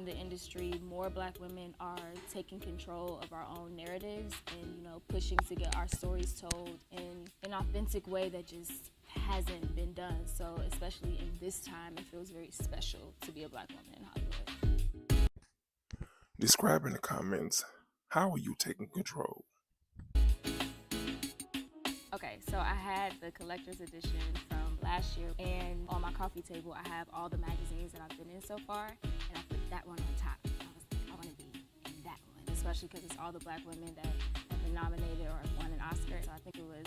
from the industry, more Black women are taking control of our own narratives and, pushing to get our stories told in an authentic way that just hasn't been done. So especially in this time, it feels very special to be a Black woman in Hollywood. Describe in the comments, how are you taking control? Okay, so I had the collector's edition from last year, and on my coffee table, I have all the magazines that I've been in so far, and I put that one on top. I was like, I want to be in that one, especially because it's all the Black women that have been nominated or have won an Oscar. So I think it was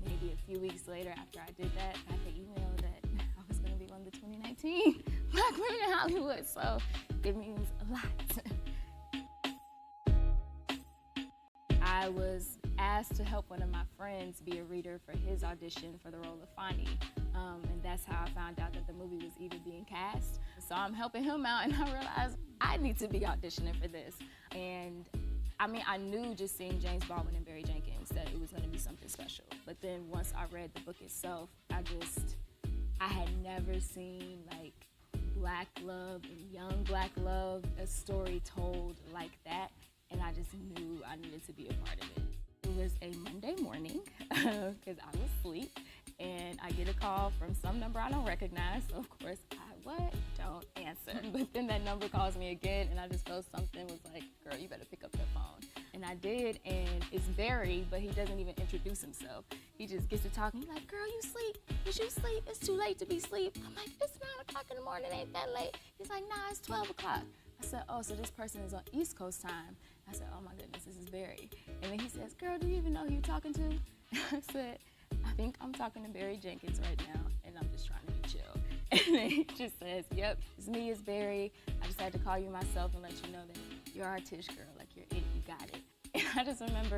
maybe a few weeks later after I did that, I got the email that I was going to be one of the 2019 Black women in Hollywood. So it means a lot. I was asked to help one of my friends be a reader for his audition for the role of Fonnie. And that's how I found out that the movie was even being cast. So I'm helping him out, and I realized I need to be auditioning for this. And I knew just seeing James Baldwin and Barry Jenkins that it was going to be something special. But then once I read the book itself, I had never seen like Black love and young Black love, a story told like that. And I just knew I needed to be a part of it. It was a Monday morning because I was asleep, and I get a call from some number I don't recognize. So of course don't answer. But then that number calls me again, and I just felt something was like, girl, you better pick up that phone. And I did, and it's Barry, but he doesn't even introduce himself. He just gets to talking. He's like, girl, you sleep? Did you sleep? It's too late to be asleep. I'm like, it's 9 o'clock in the morning, ain't that late? He's like, nah, it's 12 o'clock. I said, oh, so this person is on East Coast time. I said, oh my goodness, this is Barry. And then he says, girl, do you even know who you're talking to? I said, I think I'm talking to Barry Jenkins right now, and I'm just trying to be chill. And then he just says, yep, it's me, it's Barry. I just had to call you myself and let you know that you're our Tish girl, like you're it, you got it. And I just remember,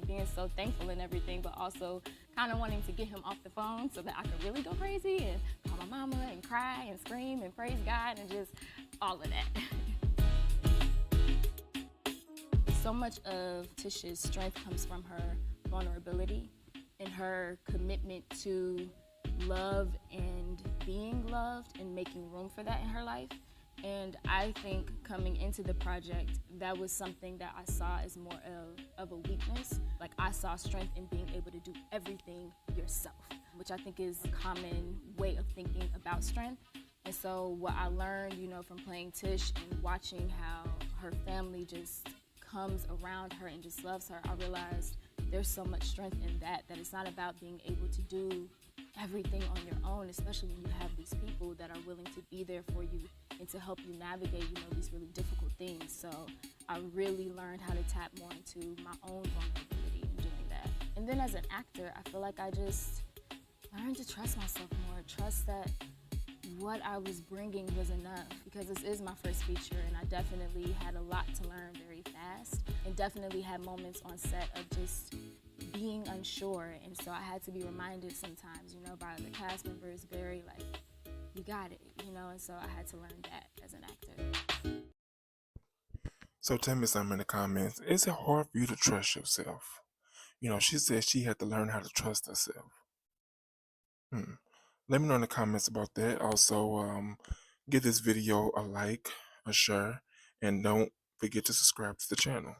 being so thankful and everything, but also kind of wanting to get him off the phone so that I could really go crazy and call my mama and cry and scream and praise God and just all of that. So much of Tish's strength comes from her vulnerability and her commitment to love and being loved and making room for that in her life. And I think coming into the project, that was something that I saw as more of a weakness. Like I saw strength in being able to do everything yourself, which I think is a common way of thinking about strength. And so what I learned, from playing Tish and watching how her family just comes around her and just loves her, I realized there's so much strength in that it's not about being able to do everything on your own, especially when you have these people that are willing to be there for you and to help you navigate, these really difficult things. So I really learned how to tap more into my own vulnerability in doing that. And then as an actor, I feel like I just learned to trust myself more, trust that what I was bringing was enough, because this is my first feature, and I definitely had a lot to learn very fast, and definitely had moments on set of just being unsure. And so I had to be reminded sometimes, by the cast members, very like, you got it, and so I had to learn that as an actor. So tell me something in the comments. Is it hard for you to trust yourself? She said she had to learn how to trust herself. Let me know in the comments about that. Also, give this video a like, a share, and don't forget to subscribe to the channel.